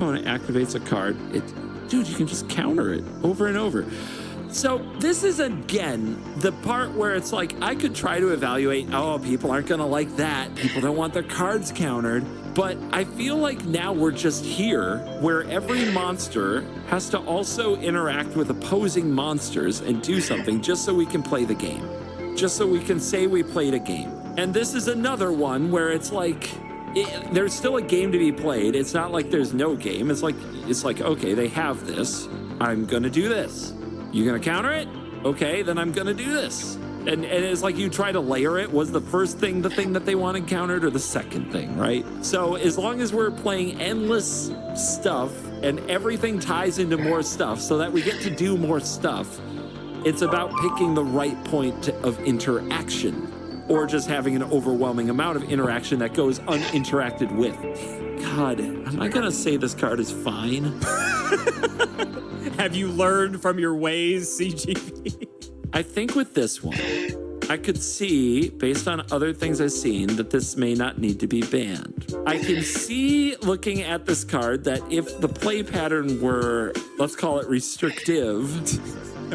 opponent activates a card, dude, you can just counter it over and over. So this is, again, the part where it's like, I could try to evaluate, oh, people aren't going to like that. People don't want their cards countered. But I feel like now we're just here where every monster has to also interact with opposing monsters and do something just so we can play the game. Just so we can say we played a game. And this is another one where it's like, there's still a game to be played. It's not like there's no game. It's like, okay, they have this. I'm going to do this. You gonna counter it? Okay, then I'm gonna do this. And it's like you try to layer it. Was the first thing the thing that they wanted countered or the second thing, right? So as long as we're playing endless stuff and everything ties into more stuff so that we get to do more stuff, it's about picking the right point of interaction or just having an overwhelming amount of interaction that goes uninteracted with. God, am I gonna say this card is fine? Have you learned from your ways, CGP? I think with this one, I could see, based on other things I've seen, that this may not need to be banned. I can see, looking at this card, that if the play pattern were, let's call it restrictive,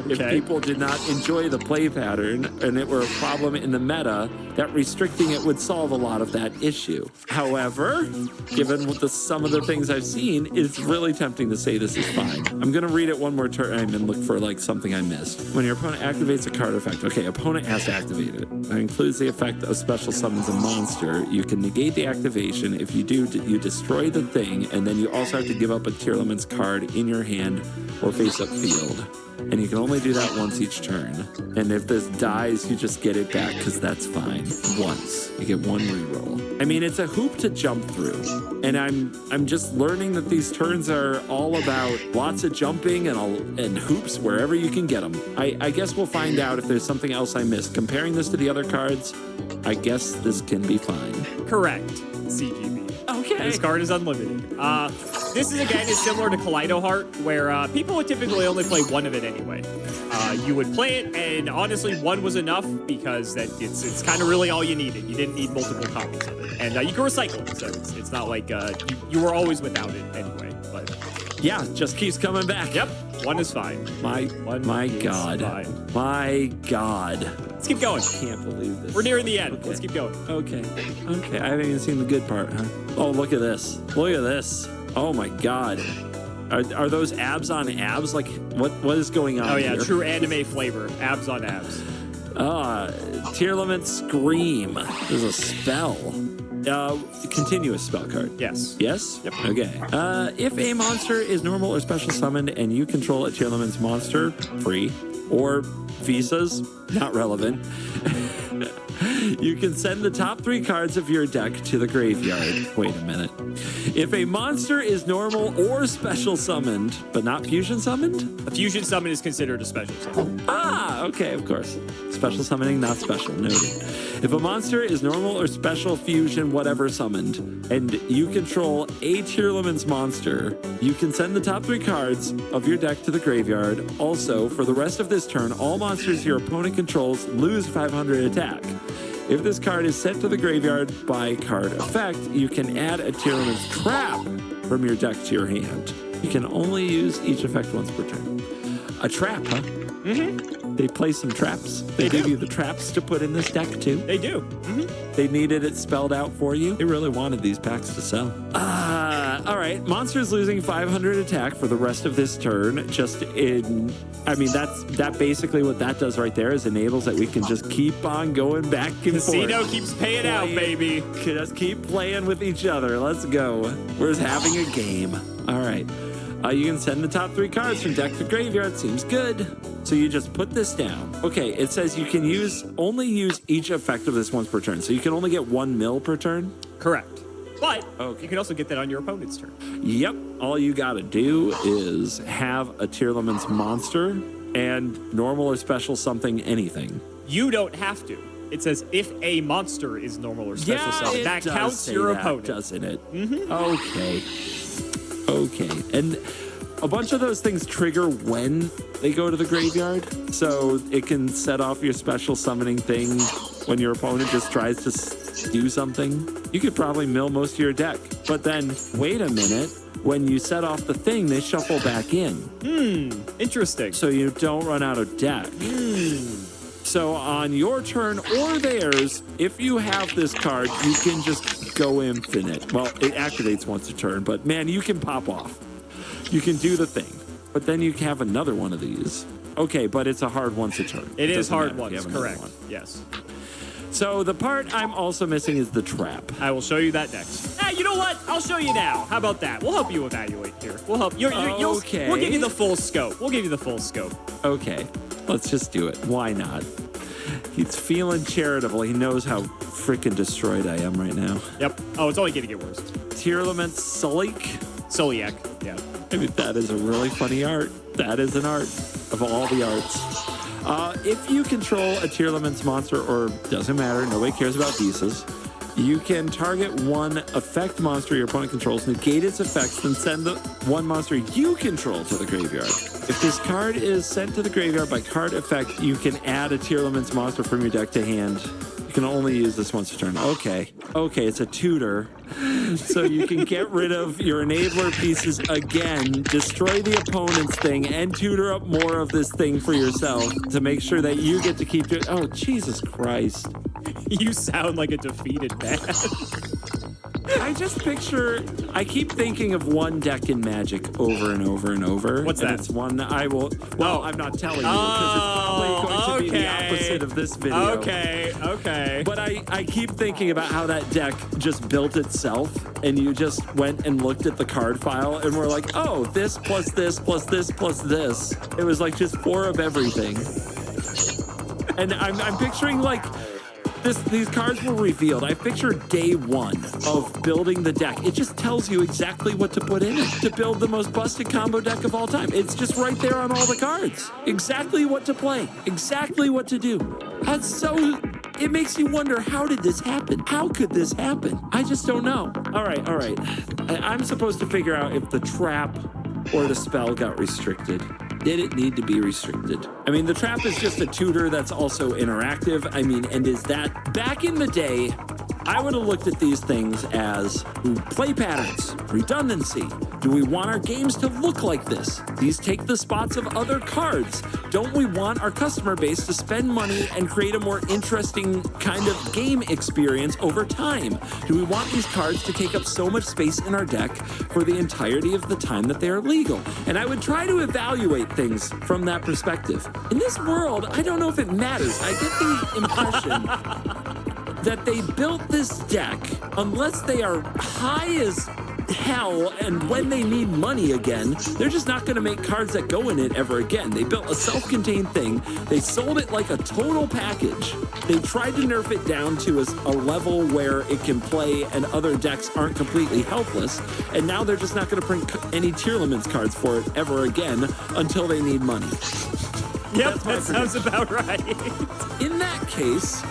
if people did not enjoy the play pattern and it were a problem in the meta, that restricting it would solve a lot of that issue. However, given some of the things I've seen, it's really tempting to say this is fine. I'm going to read it one more time and look for like something I missed. When your opponent activates a card effect, okay, opponent has to activate it. That includes the effect of special summons a monster. You can negate the activation. If you do, you destroy the thing, and then you also have to give up a Tearlament's card in your hand or face-up field. And you can only do that once each turn. And if this dies, you just get it back because that's fine. Once. You get one reroll. I mean, it's a hoop to jump through. And I'm just learning that these turns are all about lots of jumping and hoops wherever you can get them. I guess we'll find out if there's something else I missed. Comparing this to the other cards, I guess this can be fine. Correct, CGB. Okay. This card is unlimited. This is, again, is similar to Kaleido Heart, where people would typically only play one of it anyway. You would play it, and honestly, one was enough because it's kind of really all you needed. You didn't need multiple copies of it. And you can recycle it, so it's not like you were always without it anyway. But yeah, just keeps coming back. Yep, one is fine. My God. Fine. My God. Let's keep going. I can't believe this. We're nearing the end. Okay. Let's keep going. Okay. I haven't even seen the good part, huh? Oh, look at this. Look at this. Oh my God. Are those abs on abs? Like, what is going on here? Oh yeah, true anime flavor. Abs on abs. Tearlament Scream. There's a spell. Continuous spell card. Yes. Yes? Yep. Okay. If a monster is normal or special summoned and you control a Tearlament's monster, free, or visas, not relevant, you can send the top 3 cards of your deck to the graveyard. Wait a minute. If a monster is normal or special summoned, but not fusion summoned? A fusion summon is considered a special summon. Ah, okay, of course. Special summoning, not special. Noted. If a monster is normal or special fusion whatever summoned, and you control a Tearlament's monster, you can send the top 3 cards of your deck to the graveyard. Also, for the rest of this turn, all monsters your opponent controls lose 500 attack. If this card is sent to the graveyard by card effect, you can add a Tearlament's trap from your deck to your hand. You can only use each effect once per turn. A trap, huh? Mm-hmm. They play some traps. They give you the traps to put in this deck, too. They do. Mm-hmm. They needed it spelled out for you. They really wanted these packs to sell. All right. Monsters losing 500 attack for the rest of this turn. That basically what that does right there is enables that we can just keep on going back and forth. Casino keeps paying out, baby. Just keep playing with each other. Let's go. We're just having a game. All right. You can send the top 3 cards from deck to graveyard. Seems good. So you just put this down. Okay, it says you can only use each effect of this once per turn. So you can only get 1 mil per turn? Correct. But you can also get that on your opponent's turn. Yep. All you got to do is have a Tearlament's monster and normal or special something anything. You don't have to. It says if a monster is normal or special something. That counts your opponent. Doesn't it? Mm-hmm. Okay. And a bunch of those things trigger when they go to the graveyard. So it can set off your special summoning thing when your opponent just tries to do something. you could probably mill most of your deck. But then, wait a minute. When you set off the thing, they shuffle back in. Interesting. So you don't run out of deck. So on your turn or theirs, if you have this card, you can just go infinite. Well, it activates once a turn, but man, you can pop off. You can do the thing. But then you have another one of these. Okay, but it's a hard once a turn. It is Doesn't hard matter if you once, have another correct. one. Yes. So the part I'm also missing is the trap. I will show you that next. You know what? I'll show you now. How about that? We'll help you evaluate here. We'll help you. Okay. We'll give you the full scope. We'll give you the full scope. Okay, let's just do it. Why not? He's feeling charitable. He knows how freaking destroyed I am right now. Yep. Oh, it's only going to get worse. Tearlament Sulik. Soliak. Yeah. I mean, that is a really funny art. That is an art of all the arts. If you control a Tearlament's monster, or doesn't matter, nobody cares about Visas, you can target one effect monster your opponent controls, negate its effects, then send the one monster you control to the graveyard. If this card is sent to the graveyard by card effect, you can add a Tearlament's monster from your deck to hand. You can only use this once a turn. Okay, it's a tutor. So you can get rid of your enabler pieces again, destroy the opponent's thing, and tutor up more of this thing for yourself to make sure that you get to keep it. Oh, Jesus Christ. You sound like a defeated man. I just picture, I keep thinking of one deck in Magic over and over and over. What's and that? It's one I will, well, I'm not telling you because it's probably going to be the opposite of this video. Okay. But I keep thinking about how that deck just built itself and you just went and looked at the card file and were like, oh, this plus this plus this plus this. It was like just 4 of everything. And I'm picturing like, these cards were revealed. I picture day 1 of building the deck. It just tells you exactly what to put in it to build the most busted combo deck of all time. It's just right there on all the cards. Exactly what to play. Exactly what to do. That's so... It makes you wonder, how did this happen? How could this happen? I just don't know. All right. I'm supposed to figure out if the trap or the spell got restricted. Did it need to be restricted? I mean, the trap is just a tutor that's also interactive. I mean, and is that... Back in the day, I would have looked at these things as play patterns, redundancy. Do we want our games to look like this? These take the spots of other cards. Don't we want our customer base to spend money and create a more interesting kind of game experience over time? Do we want these cards to take up so much space in our deck for the entirety of the time that they are legal? And I would try to evaluate things from that perspective. In this world, I don't know if it matters. I get the impression that they built this deck, unless they are high as hell, and when they need money again, they're just not going to make cards that go in it ever again. They built a self-contained thing. They sold it like a total package. They tried to nerf it down to a level where it can play and other decks aren't completely helpless, and now they're just not going to print any Tearlaments cards for it ever again until they need money. Yep, that sounds about right. In that case,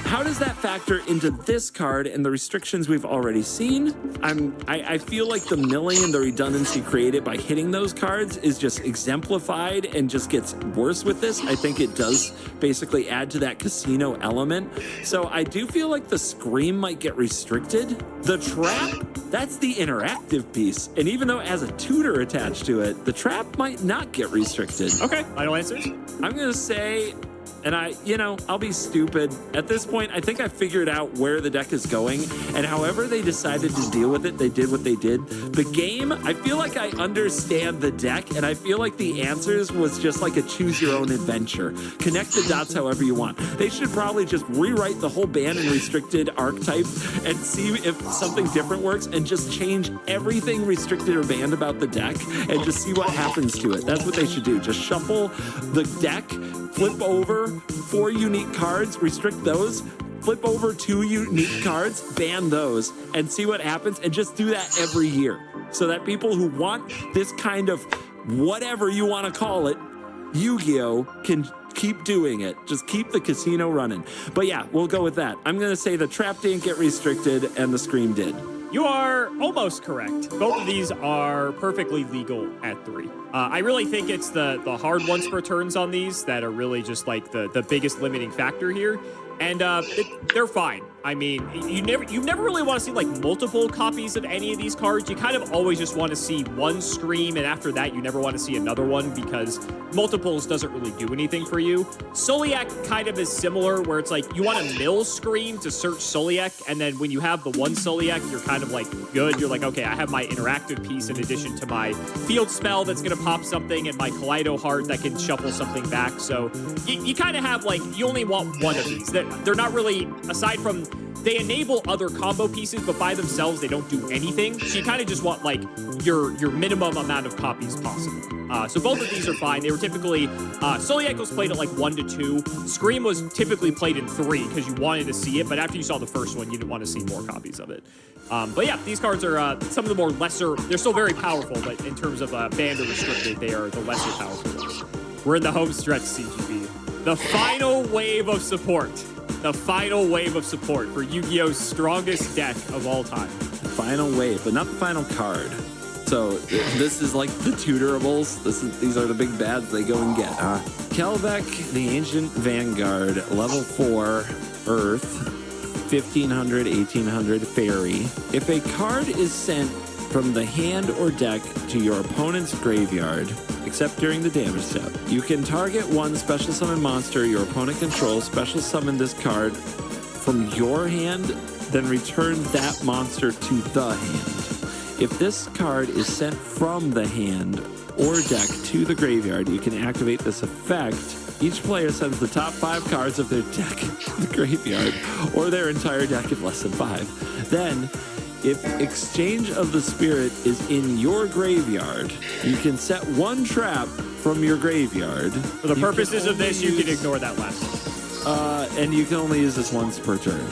how does that factor into this card and the restrictions we've already seen? I feel like the milling and the redundancy created by hitting those cards is just exemplified and just gets worse with this. I think it does basically add to that casino element. So I do feel like the Scream might get restricted. The Trap, that's the interactive piece. And even though it has a tutor attached to it, the Trap might not get restricted. Okay, final answers? I'm going to say... And I'll be stupid. At this point, I think I figured out where the deck is going, and however they decided to deal with it, they did what they did. The game, I feel like I understand the deck, and I feel like the answers was just like a choose your own adventure. Connect the dots however you want. They should probably just rewrite the whole ban and restricted archetype and see if something different works, and just change everything restricted or banned about the deck and just see what happens to it. That's what they should do. Just shuffle the deck, flip over 4 unique cards, restrict those, flip over 2 unique cards, ban those, and see what happens, and just do that every year so that people who want this kind of whatever you want to call it, Yu-Gi-Oh! Can keep doing it. Just keep the casino running. But yeah, we'll go with that. I'm going to say the Trap didn't get restricted and the Scream did. You are almost correct. Both of these are perfectly legal at 3. I really think it's the hard once per turns on these that are really just like the biggest limiting factor here. And they're fine. I mean, you never really want to see like multiple copies of any of these cards. You kind of always just want to see one Scream, and after that, you never want to see another one because multiples doesn't really do anything for you. Soliak kind of is similar, where it's like you want to mill Scream to search Soliak, and then when you have the one Soliak, you're kind of like good. You're like, okay, I have my interactive piece in addition to my field spell that's going to pop something and my Kaleido Heart that can shuffle something back. So you kind of have like, you only want one of these. They're not really, aside from, they enable other combo pieces, but by themselves, they don't do anything. So you kind of just want like your minimum amount of copies possible. So both of these are fine. They were typically, Soliak was played at like 1 to 2. Scream was typically played in 3 because you wanted to see it, but after you saw the first one, you didn't want to see more copies of it. But yeah, these cards are some of the more lesser, they're still very powerful, but in terms of banned or restricted, they are the lesser powerful ones. We're in the home stretch, CGB. The final wave of support. The final wave of support for Yu-Gi-Oh's strongest deck of all time. Final wave, but not the final card. So this is like the tutorables. These are the big bads they go and get. Kelvek, the Ancient Vanguard, level 4, Earth, 1500, 1800, Fairy. If a card is sent from the hand or deck to your opponent's graveyard, except during the damage step, you can target one special summon monster your opponent controls, special summon this card from your hand, then return that monster to the hand. If this card is sent from the hand or deck to the graveyard, you can activate this effect. Each player sends the top 5 cards of their deck to the graveyard, or their entire deck if less than 5. Then, if Exchange of the Spirit is in your graveyard, you can set one trap from your graveyard. For the purposes of this, you can ignore that last one. And you can only use this once per turn.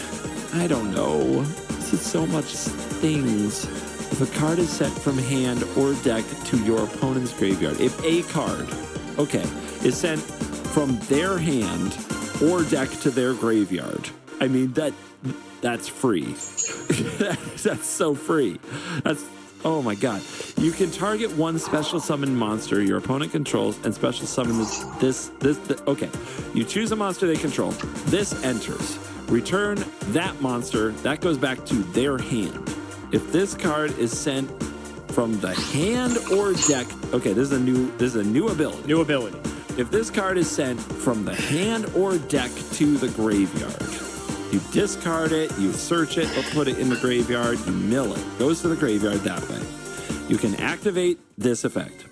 I don't know. This is so much things. If a card is sent from hand or deck to your opponent's graveyard, if a card, is sent from their hand or deck to their graveyard, I mean, that's free. That's so free. Oh my god. You can target one special summon monster your opponent controls and special summon this. Okay. You choose a monster they control. This enters. Return that monster. That goes back to their hand. If this card is sent from the hand or deck, this is a new ability. New ability. If this card is sent from the hand or deck to the graveyard, you discard it, you search it, or put it in the graveyard, you mill it. Goes to the graveyard that way. You can activate this effect.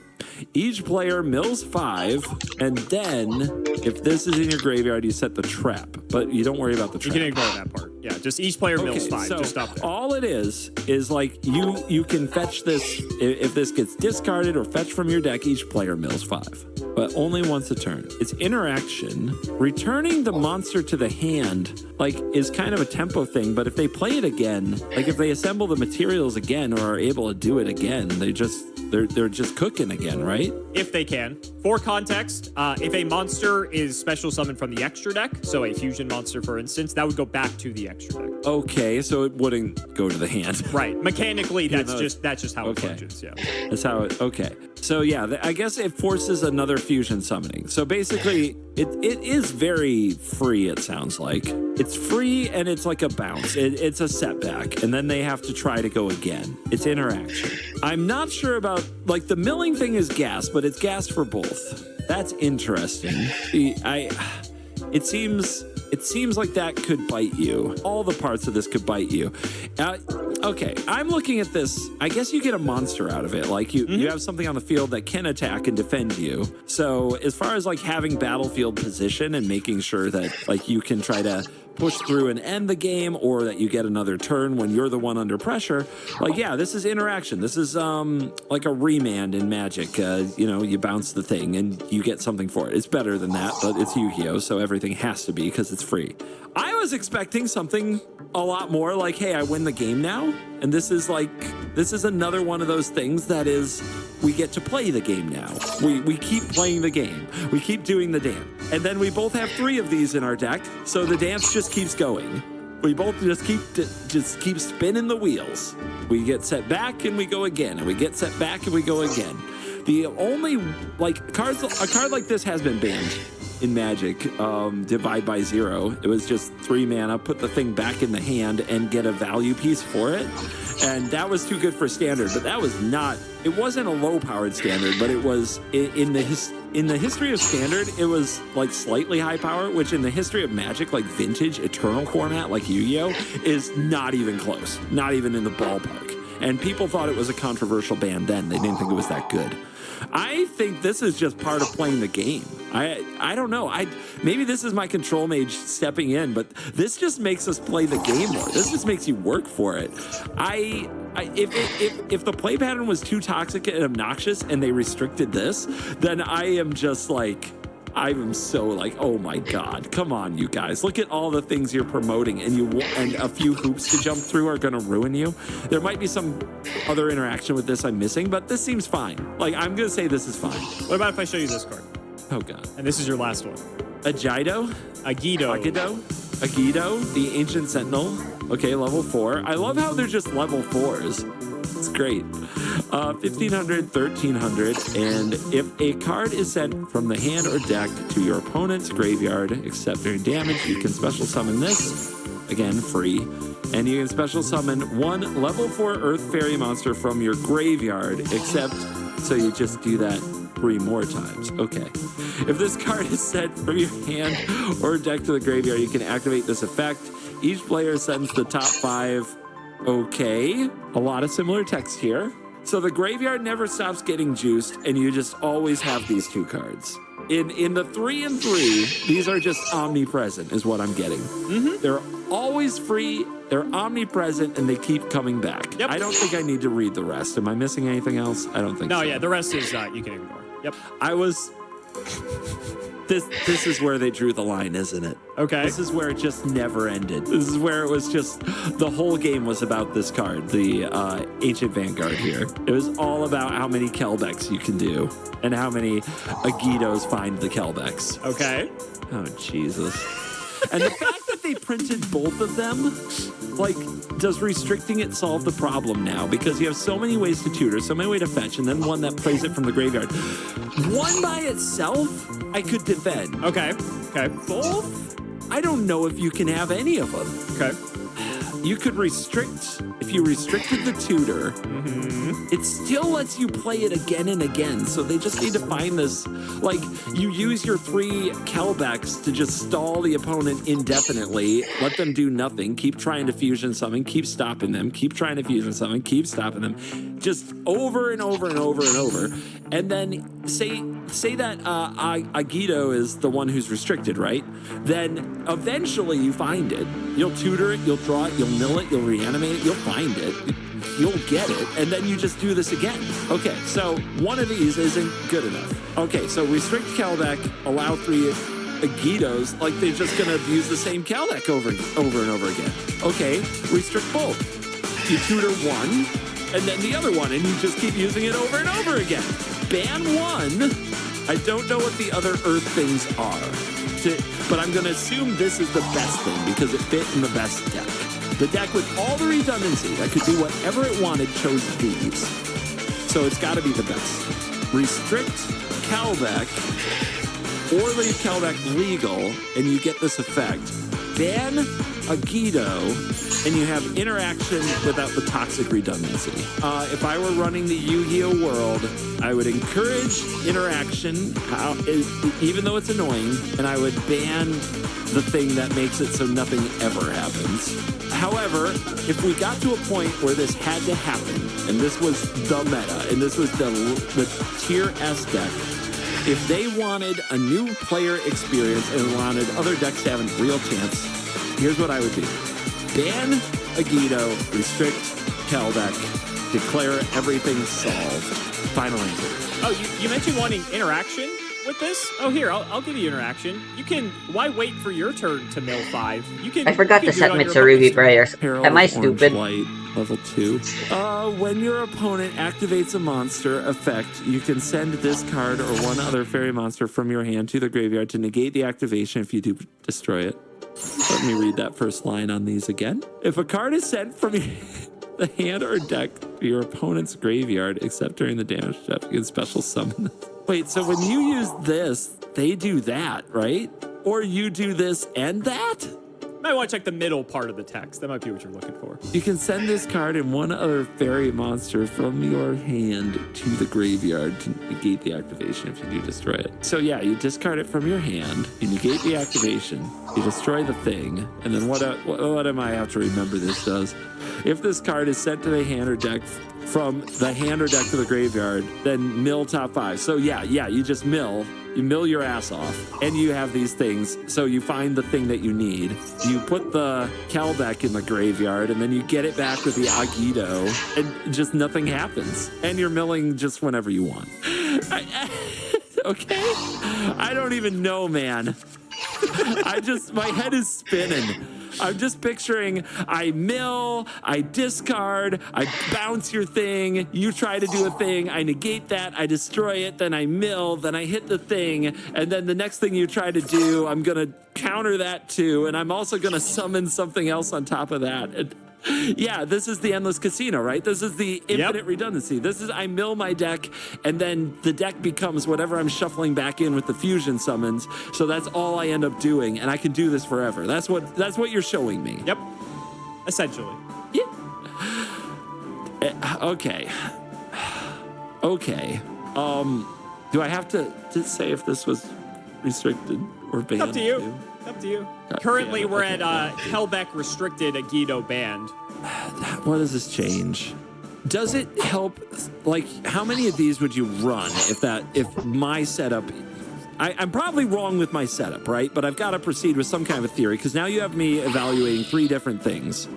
Each player mills 5, and then, if this is in your graveyard, you set the trap. But you don't worry about the trap. You can ignore that part. Yeah, just each player mills 5. So just stop there. All it is like you can fetch this. If this gets discarded or fetched from your deck, each player mills 5. But only once a turn. It's interaction. Returning the monster to the hand, is kind of a tempo thing, but if they play it again, if they assemble the materials again or are able to do it again, they're just cooking again, right? If they can. For context, if a monster is special summoned from the extra deck, so a fusion monster, for instance, that would go back to the extra deck. Okay, so it wouldn't go to the hand. Right. Mechanically, that's just how it functions, yeah. That's how it, okay. So yeah, I guess it forces another fusion summoning. So basically, it is very free, it sounds like. It's free and it's like a bounce. It's a setback. And then they have to try to go again. It's interaction. I'm not sure about, the milling thing is gas, but it's gas for both. That's interesting. It seems like that could bite you. All the parts of this could bite you. Okay, I'm looking at this. I guess you get a monster out of it. You have something on the field that can attack and defend you. So as far as having battlefield position and making sure that you can try to push through and end the game, or that you get another turn when you're the one under pressure, this is interaction. This is like a remand in Magic. You bounce the thing and you get something for it. It's better than that, but it's Yu-Gi-Oh, so everything has to be because it's free. I was expecting something a lot more like, hey, I win the game now, and this is another one of those things that is, we get to play the game now. We keep playing the game. We keep doing the dance. And then we both have 3 of these in our deck, so the dance just keeps going. We both just keep spinning the wheels. We get set back and we go again, and we get set back and we go again. The only a card like this has been banned. in Magic, divide by 0. It was just 3 mana, put the thing back in the hand and get a value piece for it. And that was too good for standard, but that was not, it wasn't a low powered standard, but it was in the history of standard, it was like slightly high power, which in the history of Magic, like vintage eternal format, like Yu-Gi-Oh, is not even close, not even in the ballpark. And people thought it was a controversial ban then. They didn't think it was that good. I think this is just part of playing the game. I don't know. Maybe this is my control mage stepping in, but this just makes us play the game more. This just makes you work for it. If the play pattern was too toxic and obnoxious and they restricted this, then I am just like, I am so like, oh my God, come on, you guys. Look at all the things you're promoting, and a few hoops to jump through are going to ruin you. There might be some other interaction with this I'm missing, but this seems fine. Like, I'm going to say this is fine. What about if I show you this card? Oh, God. And this is your last one. Agido? Agido, the Ancient Sentinel. Okay, level 4. I love how they're just level 4s. It's great. 1500, 1300, and if a card is sent from the hand or deck to your opponent's graveyard, except during damage, you can special summon this. Again, free. And you can special summon 1 level 4 Earth Fairy monster from your graveyard, except, so you just do that 3 more times. Okay. If this card is sent from your hand or deck to the graveyard, you can activate this effect. Each player sends the top 5. Okay, a lot of similar text here. So the graveyard never stops getting juiced, and you just always have these 2 cards. In the 3 and 3, these are just omnipresent, is what I'm getting. Mm-hmm. They're always free, they're omnipresent, and they keep coming back. Yep. I don't think I need to read the rest. Am I missing anything else? I don't think so. No, yeah, the rest is you can ignore. Yep. This is where they drew the line, isn't it? Okay. This is where it just never ended. This is where it was just, the whole game was about this card, the Ancient Vanguard here. It was all about how many Kelbecks you can do and how many Agitos find the Kelbecks. Okay. Oh, Jesus. And the fact that they printed both of them, like, does restricting it solve the problem now? Because you have so many ways to tutor, so many ways to fetch, and then one that plays it from the graveyard. One by itself, I could defend. Okay. Both, I don't know if you can have any of them. Okay. You could restrict, if you restricted the tutor, it still lets you play it again and again. So they just need to find this, like, you use your 3 Kelbecks to just stall the opponent indefinitely, let them do nothing, keep trying to fusion summon, keep stopping them, keep trying to fusion summon, keep stopping them, just over and over and over and over. And then say that Agido is the one who's restricted, right? Then eventually you find it. You'll tutor it, you'll draw it, you'll mill it, you'll reanimate it, you'll find it, you'll get it, and then you just do this again. Okay, so one of these isn't good enough. Okay, so restrict Kelbeck, allow 3 Agitos, like they're just gonna abuse the same Kelbeck over and over again. Okay, restrict both. You tutor one, and then the other one, and you just keep using it over and over again. Ban 1. I don't know what the other Earth things are, but I'm going to assume this is the best thing because it fit in the best deck. The deck with all the redundancy that could do whatever it wanted chose these. So it's got to be the best. Restrict Kelbeck or leave Kelbeck legal, and you get this effect. Ban Agido, and you have interaction without the toxic redundancy. If I were running the Yu-Gi-Oh world, I would encourage interaction, even though it's annoying, and I would ban the thing that makes it so nothing ever happens. However, if we got to a point where this had to happen, and this was the meta, and this was the tier S deck, if they wanted a new player experience and wanted other decks to have a real chance, here's what I would do. Ban Agido, restrict Kelbeck, declare everything solved. Final answer. Oh, you mentioned wanting interaction with this? Oh, here, I'll give you interaction. You can, why wait for your turn to mill 5? You can. I forgot to set Mitsurugi prayers. Am I stupid? Light, level 2. When your opponent activates a monster effect, you can send this card or one other fairy monster from your hand to the graveyard to negate the activation if you do destroy it. Let me read that first line on these again. If a card is sent from the hand or deck to your opponent's graveyard, except during the damage step, you can special summon this. Wait, so when you use this, they do that, right? Or you do this and that? Might want to check the middle part of the text. That might be what you're looking for. You can send this card and one other fairy monster from your hand to the graveyard to negate the activation if you do destroy it. So yeah, you discard it from your hand, you negate the activation, you destroy the thing, and then what am I have to remember this does? If this card is sent to the hand or deck from the hand or deck to the graveyard, then mill top 5. So yeah, you just mill. You mill your ass off, and you have these things. So you find the thing that you need. You put the Kelbeck in the graveyard, and then you get it back with the Agito, and just nothing happens. And you're milling just whenever you want. Okay? I don't even know, man. My head is spinning. I'm just picturing I mill, I discard, I bounce your thing, you try to do a thing, I negate that, I destroy it, then I mill, then I hit the thing, and then the next thing you try to do, I'm gonna counter that too, and I'm also gonna summon something else on top of that. And yeah, this is the endless casino, right? This is the infinite redundancy. This is I mill my deck, and then the deck becomes whatever I'm shuffling back in with the fusion summons. So that's all I end up doing, and I can do this forever. That's what you're showing me. Yep. Essentially. Yeah. Okay. Okay. Do I have to say if this was restricted or banned? Up to you. Up to you. Currently, we're at Kelbeck restricted Agito banned. What does this change? Does it help? Like, how many of these would you run if my setup? I'm probably wrong with my setup, right? But I've got to proceed with some kind of a theory because now you have me evaluating 3 different things.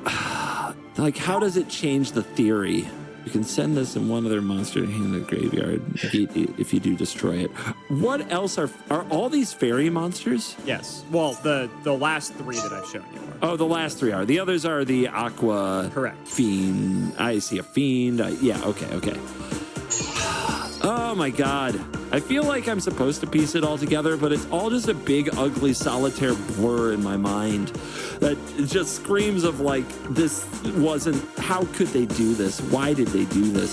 Like, how does it change the theory? You can send this and one other monster to hand in the graveyard if you do destroy it. What else are all these fairy monsters? Yes. Well, the last 3 that I've shown you are. Oh, the last 3 are. The others are the aqua. Correct. Fiend. I see a fiend. Yeah, okay. Oh my God. I feel like I'm supposed to piece it all together, but it's all just a big, ugly, solitaire blur in my mind that just screams of like, this wasn't, how could they do this? Why did they do this?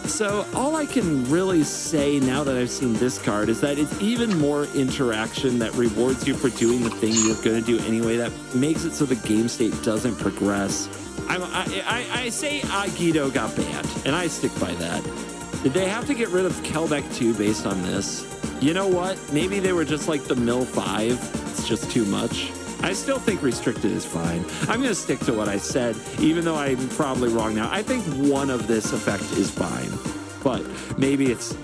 So all I can really say now that I've seen this card is that it's even more interaction that rewards you for doing the thing you're going to do anyway, that makes it so the game state doesn't progress. I say Agito got banned, and I stick by that. Did they have to get rid of Kelbeck too based on this? You know what? Maybe they were just like the mill 5. It's just too much. I still think restricted is fine. I'm going to stick to what I said, even though I'm probably wrong now. I think 1 of this effect is fine, but maybe it's,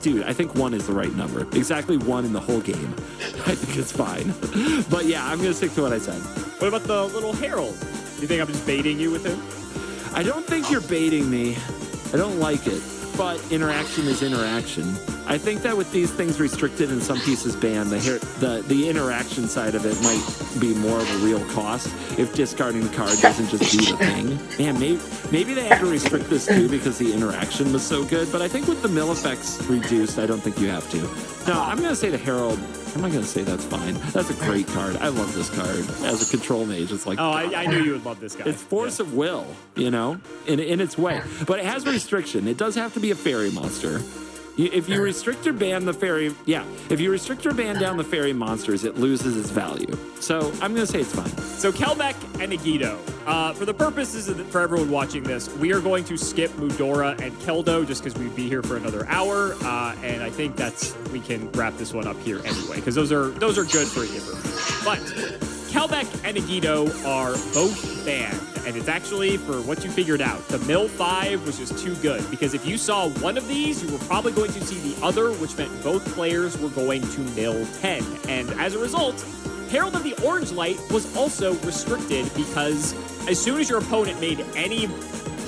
dude, I think 1 is the right number. Exactly 1 in the whole game. I think it's fine. But yeah, I'm going to stick to what I said. What about the little Herald? You think I'm just baiting you with him? I don't think you're baiting me. I don't like it. But interaction is interaction. I think that with these things restricted and some pieces banned, the interaction side of it might be more of a real cost if discarding the card doesn't just do the thing. Man, maybe they had to restrict this too because the interaction was so good. But I think with the mill effects reduced, I don't think you have to. No, I'm going to say the Herald. I'm not going to say that's fine. That's a great card. I love this card. As a control mage, it's like... Oh, I knew you would love this guy. It's force of will, in its way. But it has restriction. It does have to be a fairy monster. If you restrict or ban the fairy... Yeah, if you restrict or ban down the fairy monsters, it loses its value. So I'm going to say it's fine. So Kelbeck and Agito. For the purposes for everyone watching this, we are going to skip Mudora and Keldo just because we'd be here for another hour. And I think we can wrap this one up here anyway, because those are good for either. But Kelbeck and Agito are both banned. And it's actually, for what you figured out, the mill 5 was just too good. Because if you saw one of these, you were probably going to see the other, which meant both players were going to mill 10. And as a result, Herald of the Orange Light was also restricted because as soon as your opponent made any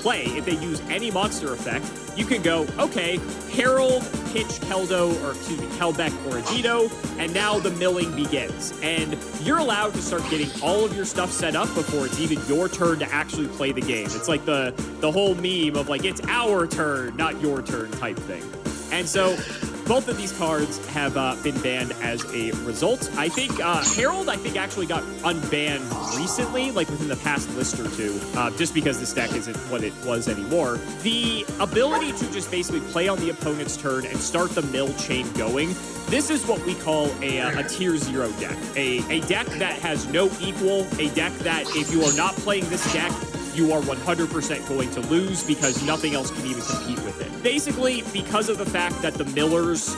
play, if they use any monster effect, you can go, okay, Herald, pitch Kelbeck or Agito, and now the milling begins. And you're allowed to start getting all of your stuff set up before it's even your turn to actually play the game. It's like the whole meme of like, it's our turn, not your turn type thing. And so both of these cards have been banned as a result. I think Herald, actually got unbanned recently, like within the past list or two, just because this deck isn't what it was anymore. The ability to just basically play on the opponent's turn and start the mill chain going, this is what we call a tier 0 deck. A deck that has no equal, a deck that if you are not playing this deck, you are 100% going to lose because nothing else can even compete with it. Basically, because of the fact that the millers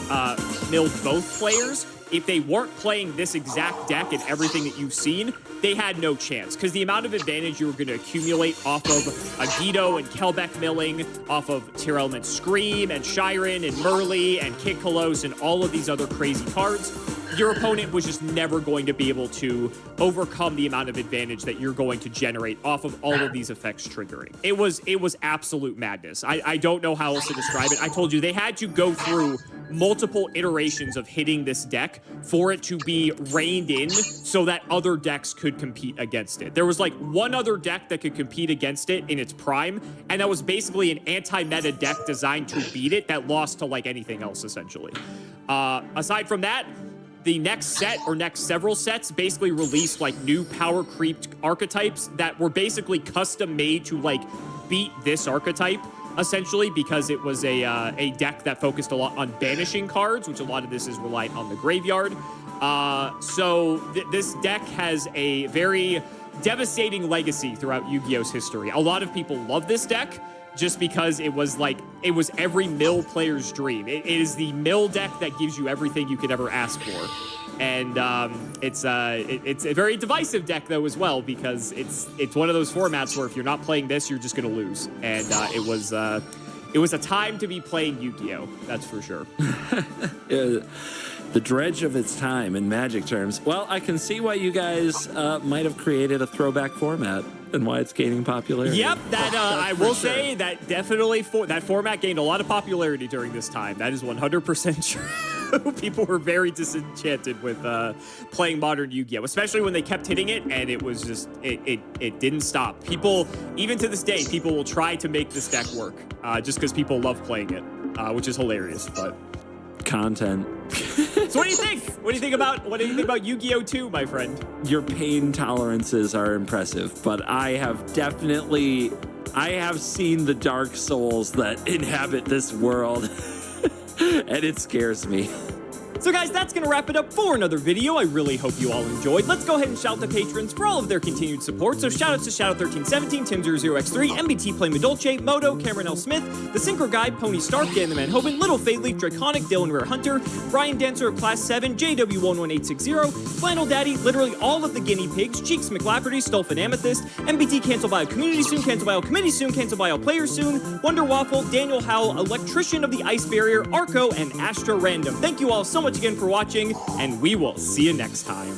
milled both players, if they weren't playing this exact deck and everything that you've seen, they had no chance. Because the amount of advantage you were going to accumulate off of Agito and Kelbeck milling, off of Tier Element Scream and Shiren and Merly and Kid Kolos and all of these other crazy cards, your opponent was just never going to be able to overcome the amount of advantage that you're going to generate off of all of these effects triggering. It was absolute madness. I don't know how else to describe it. I told you they had to go through multiple iterations of hitting this deck for it to be reined in so that other decks could compete against it. There was like one other deck that could compete against it in its prime, and that was basically an anti-meta deck designed to beat it that lost to like anything else, essentially. Aside from that, the next set or next several sets basically released like new power creeped archetypes that were basically custom made to like beat this archetype, essentially, because it was a deck that focused a lot on banishing cards, which a lot of this is reliant on the graveyard. So this deck has a very devastating legacy throughout Yu-Gi-Oh's history. A lot of people love this deck just because it was every mill player's dream. It is the mill deck that gives you everything you could ever ask for. And it's a very divisive deck though as well, because it's one of those formats where if you're not playing this, you're just gonna lose. And it was a time to be playing Yu-Gi-Oh, that's for sure. The dredge of its time in Magic terms. Well, I can see why you guys might have created a throwback format and why it's gaining popularity. Yep, that I will say that definitely that format gained a lot of popularity during this time. That is 100% true. People were very disenchanted with playing modern Yu-Gi-Oh, especially when they kept hitting it and it was just it didn't stop. People, even to this day, people will try to make this deck work just because people love playing it, which is hilarious. But content. So what do you think? What do you think about Yu-Gi-Oh 2, my friend? Your pain tolerances are impressive, but I have seen the dark souls that inhabit this world, and it scares me. So guys, that's going to wrap it up for another video. I really hope you all enjoyed. Let's go ahead and shout out the patrons for all of their continued support. So shout outs to Shadow1317, Tim00x3, MBT Play Madolce, Moto, Cameron L. Smith, The Synchro Guy, Pony Stark, Dan the Man Hoban, Little Fadeleaf, Draconic, Dylan Rare Hunter, Brian Dancer of Class 7, JW11860, Flannel Daddy, literally all of the guinea pigs, Cheeks McLafferty, Stolfin Amethyst, MBT Cancel Bio Community soon, Cancel Bio Committee soon, Cancel Bio Player soon, Wonder Waffle, Daniel Howell, Electrician of the Ice Barrier, Arco, and Astra Random. Thank you all so much again for watching, and we will see you next time.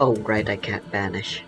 Oh, right, I can't banish.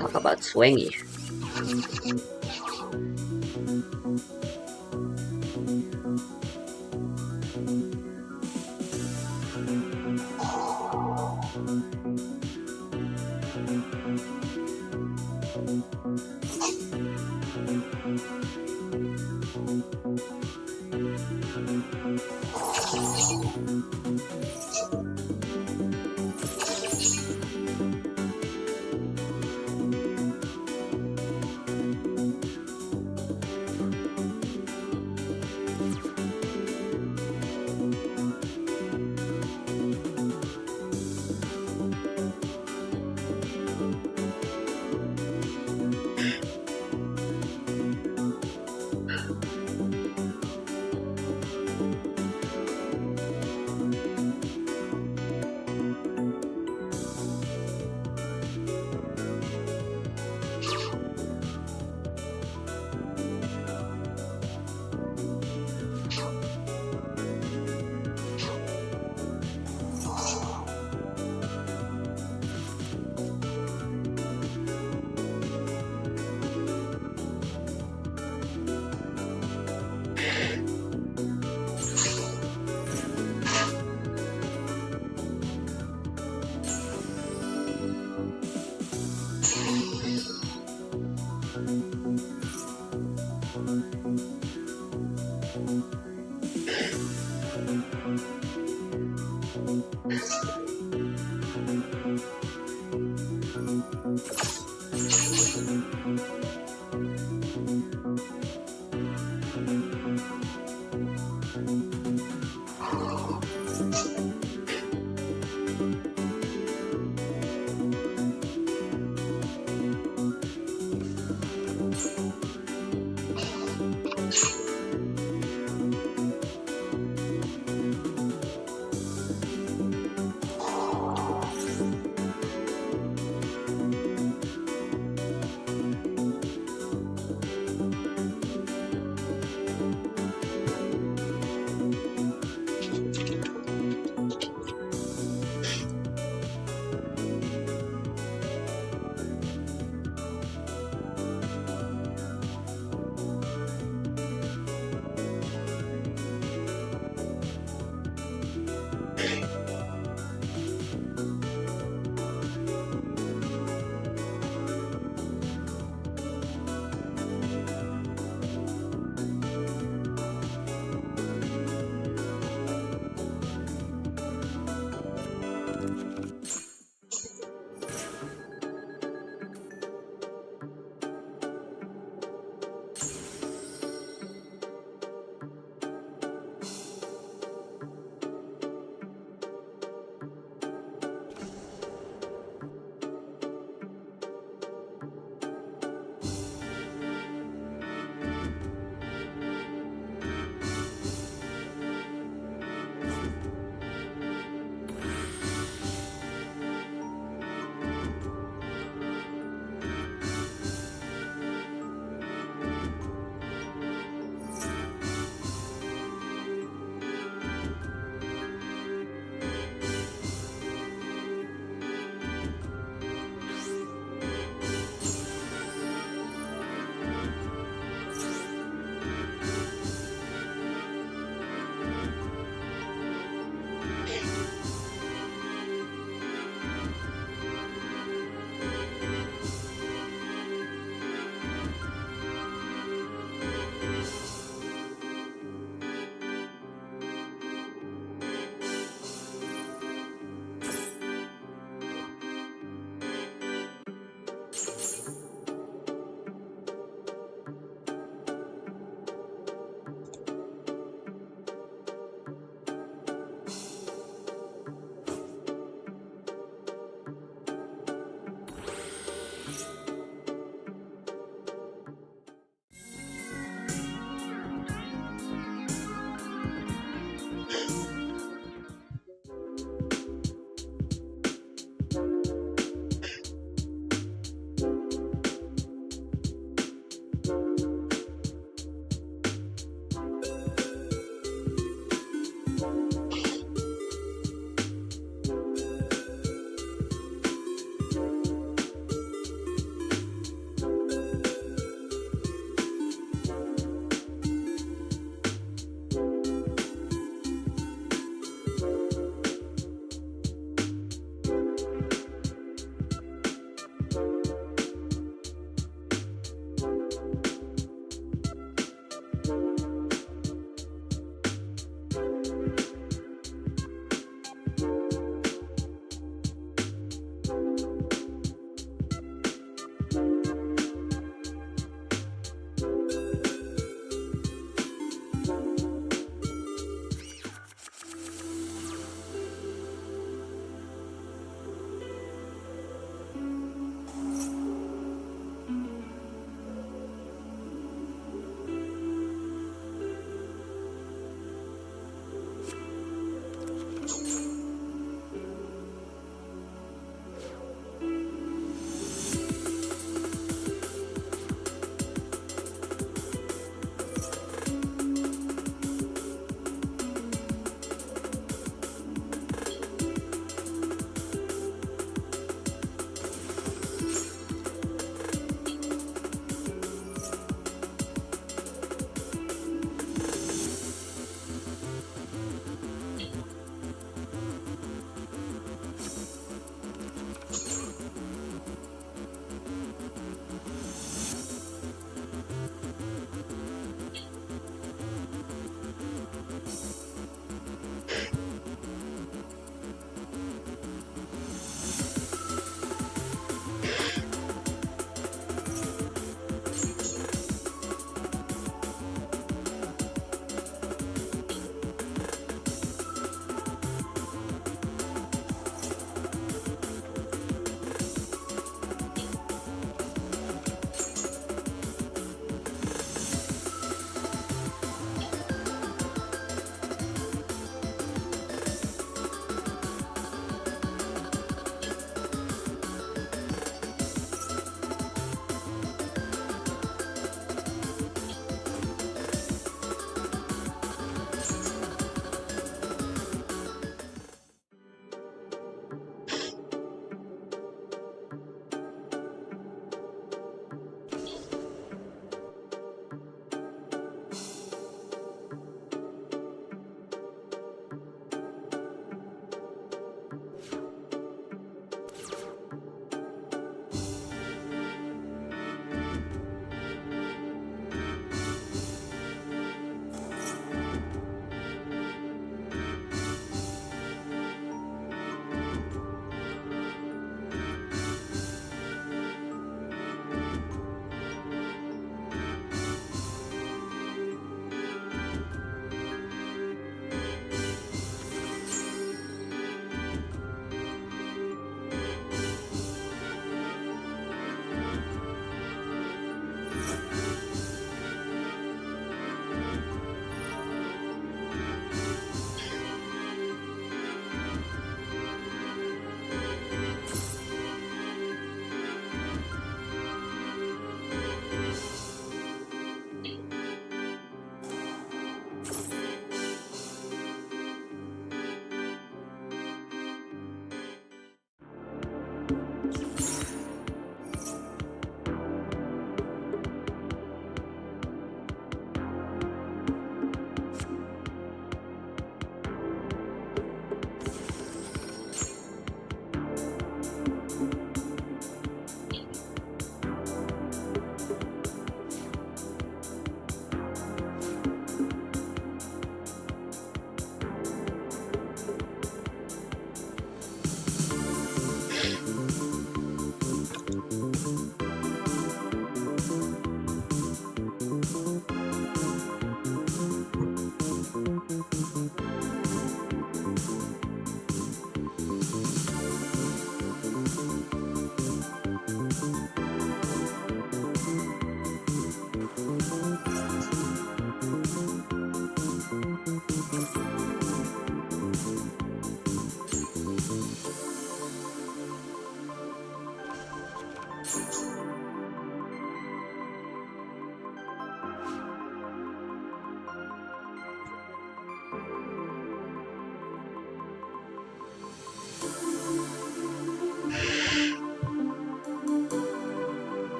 Talk about swingy.